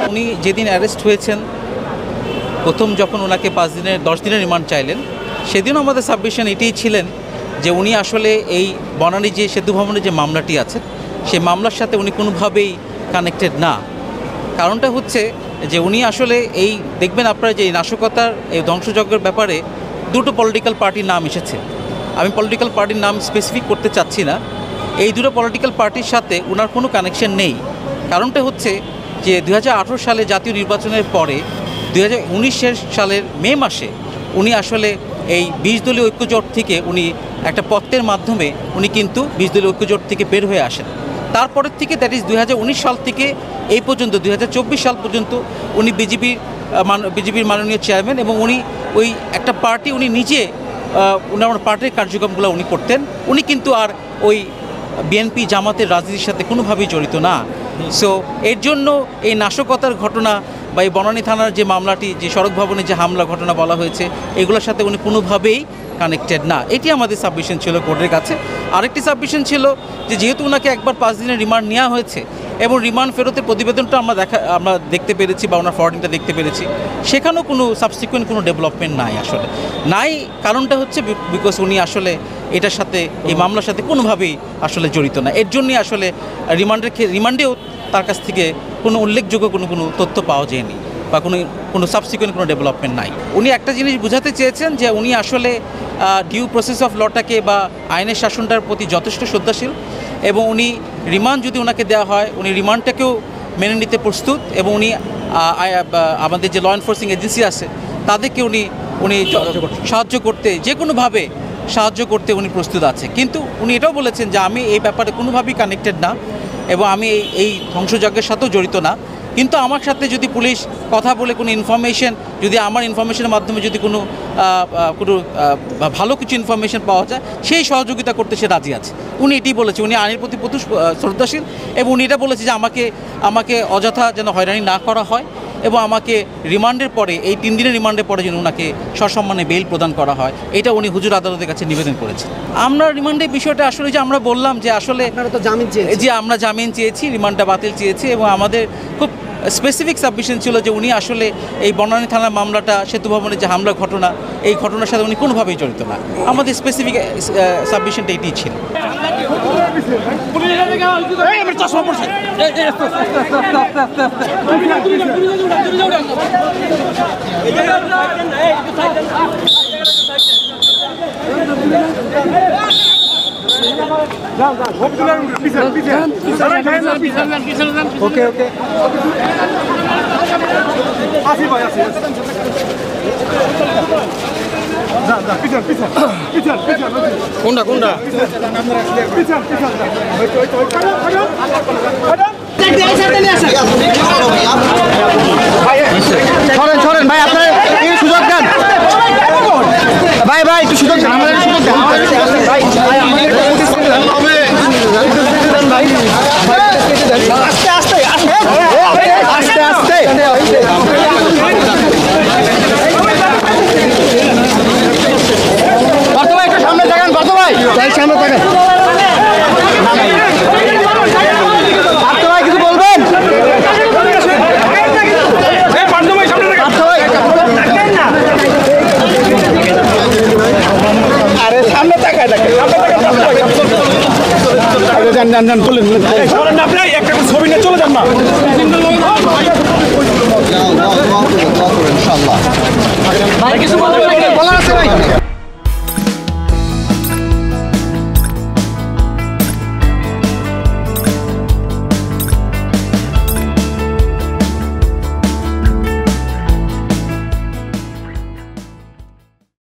উনি যেদিন অ্যারেস্ট হয়েছেন, প্রথম যখন ওনাকে 10 দিনের রিমান্ড চাইলেন, সেদিনও আমাদের সাবমিশন এটাই ছিলেন যে উনি আসলে এই বনানী যে সেতু ভবনের যে মামলাটি আছে, সেই মামলার সাথে উনি কোনোভাবেই কানেক্টেড না। কারণটা হচ্ছে যে উনি আসলে এই দেখবেন আপনারা যে এই নাশকতার এই ধ্বংসযজ্ঞের ব্যাপারে দুটো পলিটিক্যাল পার্টির নাম এসেছে। আমি পলিটিক্যাল পার্টির নাম স্পেসিফিক করতে চাচ্ছি না। এই দুটো পলিটিক্যাল পার্টির সাথে ওনার কোনো কানেকশন নেই। কারণটা হচ্ছে যে 2018 সালে জাতীয় নির্বাচনের পরে 2019 সালের মে মাসে উনি আসলে এই 20 দলীয় ঐক্যজোট থেকে উনি একটা পত্রের মাধ্যমে উনি কিন্তু 20 দলীয় ঐক্যজোট থেকে বের হয়ে আসেন। তারপরের থেকে দ্যাট ইজ 2019 সাল থেকে এই পর্যন্ত 2024 সাল পর্যন্ত উনি বিজেপির মাননীয় চেয়ারম্যান, এবং উনি ওই একটা পার্টি উনি নিজে ওনার পার্টির কার্যক্রমগুলো উনি করতেন। উনি কিন্তু আর ওই বিএনপি জামাতের রাজনীতির সাথে কোনোভাবেই জড়িত না। সো এর জন্য এই নাশকতার ঘটনা বা এই বনানী থানার যে মামলাটি, যে সড়ক ভবনে যে হামলা ঘটনা বলা হয়েছে, এগুলোর সাথে উনি কোনোভাবেই কানেক্টেড না। এটি আমাদের সাবমিশন ছিল কোর্টের কাছে। আরেকটি সাবমিশন ছিল যে যেহেতু ওনাকে একবার 5 দিনের রিমান্ড নেওয়া হয়েছে এবং রিমান্ড ফেরতের প্রতিবেদনটা আমরা দেখতে পেরেছি বা ওনার ফরওয়ার্ডিংটা দেখতে পেরেছি, সেখানেও কোনো সাবসিকুয়েন্ট কোনো ডেভেলপমেন্ট নাই। আসলে নাই, কারণটা হচ্ছে বিকজ উনি আসলে এটার সাথে, এই মামলার সাথে কোনোভাবেই আসলে জড়িত না। এর জন্যই আসলে রিমান্ডেও তার কাছ থেকে কোনো উল্লেখযোগ্য কোনো তথ্য পাওয়া যায়নি বা কোনো সাবসিকুয়েন্ট কোনো ডেভেলপমেন্ট নাই। উনি একটা জিনিস বোঝাতে চেয়েছেন যে উনি আসলে ডিউ প্রসেস অফ লটাকে বা আইনের শাসনটার প্রতি যথেষ্ট শ্রদ্ধাশীল, এবং উনি রিমান্ড যদি ওনাকে দেওয়া হয় উনি রিমান্ডটাকেও মেনে নিতে প্রস্তুত, এবং উনি আমাদের যে ল এনফোর্সিং এজেন্সি আছে তাদেরকে উনি সাহায্য করতে, যে কোনোভাবে সাহায্য করতে উনি প্রস্তুত আছে। কিন্তু উনি এটাও বলেছেন যে আমি এই ব্যাপারে কোনোভাবেই কানেক্টেড না এবং আমি এই ধ্বংসযজ্ঞের সাথেও জড়িত না। কিন্তু আমার সাথে যদি পুলিশ কথা বলে কোনো ইনফরমেশন, যদি আমার ইনফরমেশনের মাধ্যমে যদি কোনো ভালো কিছু ইনফরমেশন পাওয়া যায়, সেই সহযোগিতা করতে সে রাজি আছে। উনি এটি বলেছে, উনি আইনের প্রতি প্রচুর শ্রদ্ধাশীল, এবং উনি এটা বলেছে যে আমাকে অযথা যেন হয়রানি না করা হয়, এবং আমাকে রিমান্ডের পরে, এই 3 দিনের রিমান্ডের পরে যেন ওনাকে সসম্মানে বেইল প্রদান করা হয়, এটা উনি হুজুর আদালতের কাছে নিবেদন করেছেন। আমরা রিমান্ডের বিষয়টা আসলে যে আমরা বললাম যে আসলে আমরা জামিন চেয়েছি, রিমান্ডটা বাতিল চেয়েছি, এবং আমাদের খুব স্পেসিফিক সাবমিশন ছিল যে উনি আসলে এই বনানী থানার মামলাটা, সেতু ভবনের যে হামলা ঘটনা, এই ঘটনার সাথে উনি কোনোভাবেই জড়িত না। আমাদের স্পেসিফিক সাবমিশনটা এটিই ছিল। ওকে ওকে আসি ভাই আসি কোনটা কোনটা ছড়েন ভাই, আপনার সুযোগ দেন ভাই, একটু সুযোগ দেন, আমাদের সুযোগ দেন ভাই, আস্তে আস্তে আস্তে আস্তে বাত ভাই, একটু সামনে থাকেন, বাত ভাই সামনে থাকেন, বাত ভাই কিছু বলবেন? আরে সামনে তাকায় দেখেন, যান বলেন আপনি একটা ছবি নিয়ে চলে যান না, ইনশাআল্লাহ।